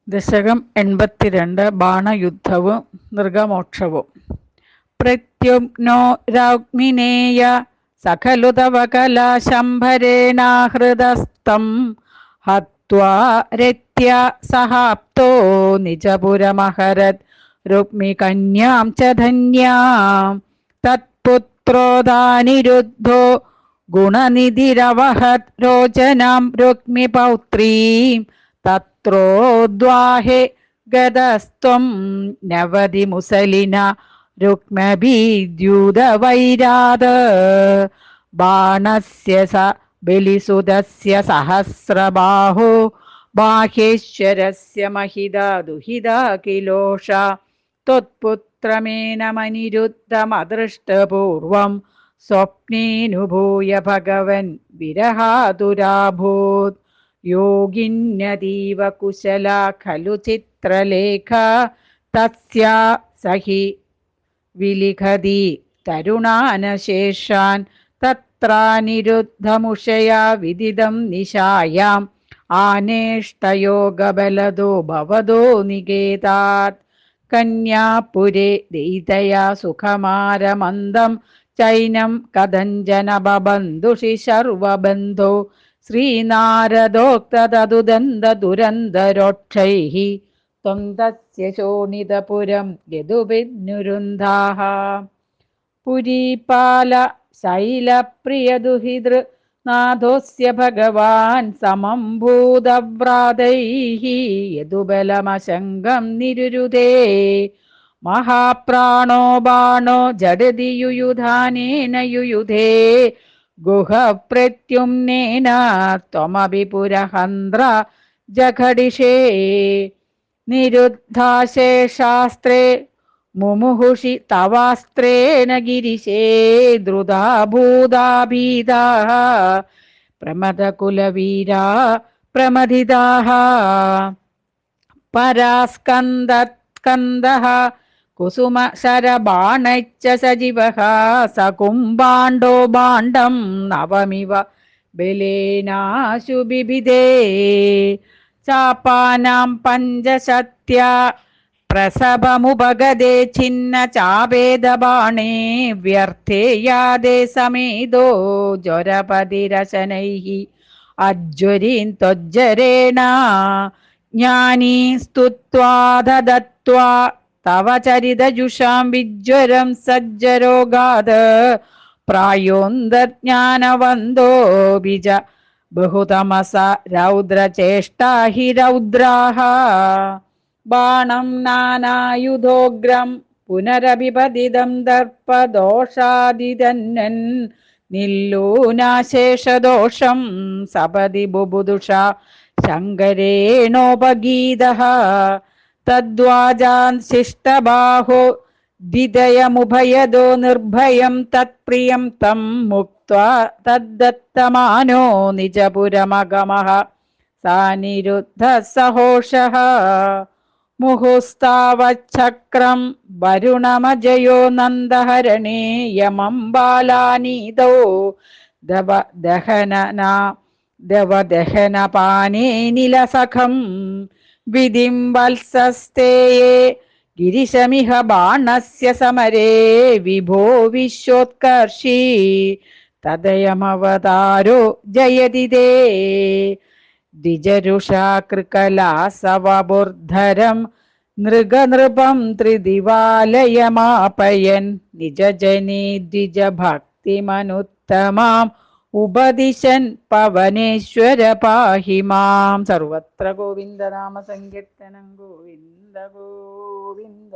ദശകം 82 ബാണയുദ്ധവും നൃഗമോക്ഷവും. പ്രത്യുമ്നോ രാഗ്മിനേയ സഖലു തവ കലാശംഭരേണാഹൃതസ്ഥം ഹത്വാ രത്യ സഹാപ്തോ നിജപുരമഹരത് രുക്മികന്യാം ച ധന്യാം തത്പുത്രോദാനിരുദ്ധോ ഗുണനിധിരവഹത് രോചനാം രുക്മിപൗത്രീം തത്രോദ്വാഹെ ഗതസ്ത്വം നവതി മുസലിന രുക്മഭീദ്യൂതവൈരാത് ബാണസ്യ സ ബലിസുതസ്യ സഹസ്രബാഹോ ബാഹ്യേശ്വരസ്യ മഹിതാ ദുഹിതാ കിലോഷ ത്വത്പുത്രമേനമനിരുദ്ധമദൃഷ്ടപൂർവം സ്വപ്നേനുഭൂയ ഭഗവൻ വിരഹാതുരാഭൂത് യോഗിന്യതീവ കുശല ഖലു ചിത്രലേഖ തസ്യാ സഹി വിലിഖതി തരുണാനശേഷാൻ തത്രാനിരുദ്ധമുഷയാ വിദിതം നിശായാം ആനേഷ്ടയോഗബലദോ ഭവദോ നികേതാത് കന്യാപുരേ ദയിതയാ സുഖമാരമന്ദം ചൈനം കഥഞ്ജന ബബന്ധുഷി സർവബന്ധോ ശ്രീനാരദോക്തദുദന്തദുരന്തരോക്ഷൈഃ ത്വം തസ്യ ശോണിതപുരം യദുഭിന്നുരുന്ധാഃ പുരീപാല ശൈലപ്രിയദുഹിതൃ നാഥോസ്യ ഭഗവാൻ സമം ഭൂതവ്രാതൈഃ യദുബലമശങ്കം നിരുരുധേ മഹാപ്രാണോ ബാണോ ജഡതി യുയുധാനേന യുയുധേ ഗുഹ പ്രത്യുമ്നേന ത്വമപി പുരഹന്ദ്ര ജഘടിഷേ നിരുദ്ധാശേഷാസ്ത്രേ മുമുഹുഷി തവാസ്ത്രേണ ഗിരിശേ ദ്രുതാ ഭൂതാഭീതാഃ പ്രമദകുലവീരാ പ്രമഥിതാഃ പരാസ്കന്ദഃ കുസുമ ശരബാണൈശ്ച സജീവഃ സകുംഭാണ്ഡോ ഭാണ്ഡം നവമിവ ബലേനാശു ബിഭിദേ ചാപാനാം പഞ്ചശത്യ പ്രസഭമുപഗദേ ഛിന്ന ചാപേദബാണേ വ്യർത്ഥേ യാദേ സമേതോ ജ്വരപതിരശനൈഃ അജ്വരീൻ ത്വജ്ജരേണ ജ്ഞാനീ സ്തുത്വാ ദദത്വാ തവ ചരിതജുഷാം വിജ്വരം സജ്ജരോഗാത് പ്രായോന്തജ്ഞാനവന്തോ ബിജ ബഹുതമസ രൗദ്രചേഷ്ടാ ഹി രൗദ്രാഃ ബാണം നാനായുധോഗ്രം പുനരഭിപതിതം ദർപ്പദോഷാദിതന്നൻ നില്ലൂനാശേഷദോഷം സപദി ബുബുദുഷ ശങ്കരേണോപഗീതഃ തദ്വാജാൻ ശിഷ്ടബാഹോ ദ്വിതയമുഭയദോ നിർഭയം തത്പ്രിയം തം മുക്ത്വാ തദ്ദത്തമാനോ നിജപുരമഗമഃ സാനിരുദ്ധഃ സഹോഷഃ മുഹുസ്താവച്ചക്രം വരുണമജയോ നന്ദഹരണേ യമം ബാലാനീതോ ദവദഹനപാനേ നിലസഖം വിധിം വത്സസ്തേയേ ഗിരിശമിഹ ബാണസ്യ സമരേ വിഭോ വിശ്വോത്കർഷീ തദയമവതാരോ ജയതി ദേ ദ്വിജരുഷാ കൃകലാസവബുർധരം നൃഗനൃപം ത്രിദിവാലയമാപയൻ നിജജനീ ദ്വിജഭക്തിമനുത്തമാം ഉപദിശൻ പവനേശ്വര പാഹി മാം. സർവത്ര ഗോവിന്ദനാമ സങ്കീർത്തനം ഗോവിന്ദ ഗോവിന്ദ.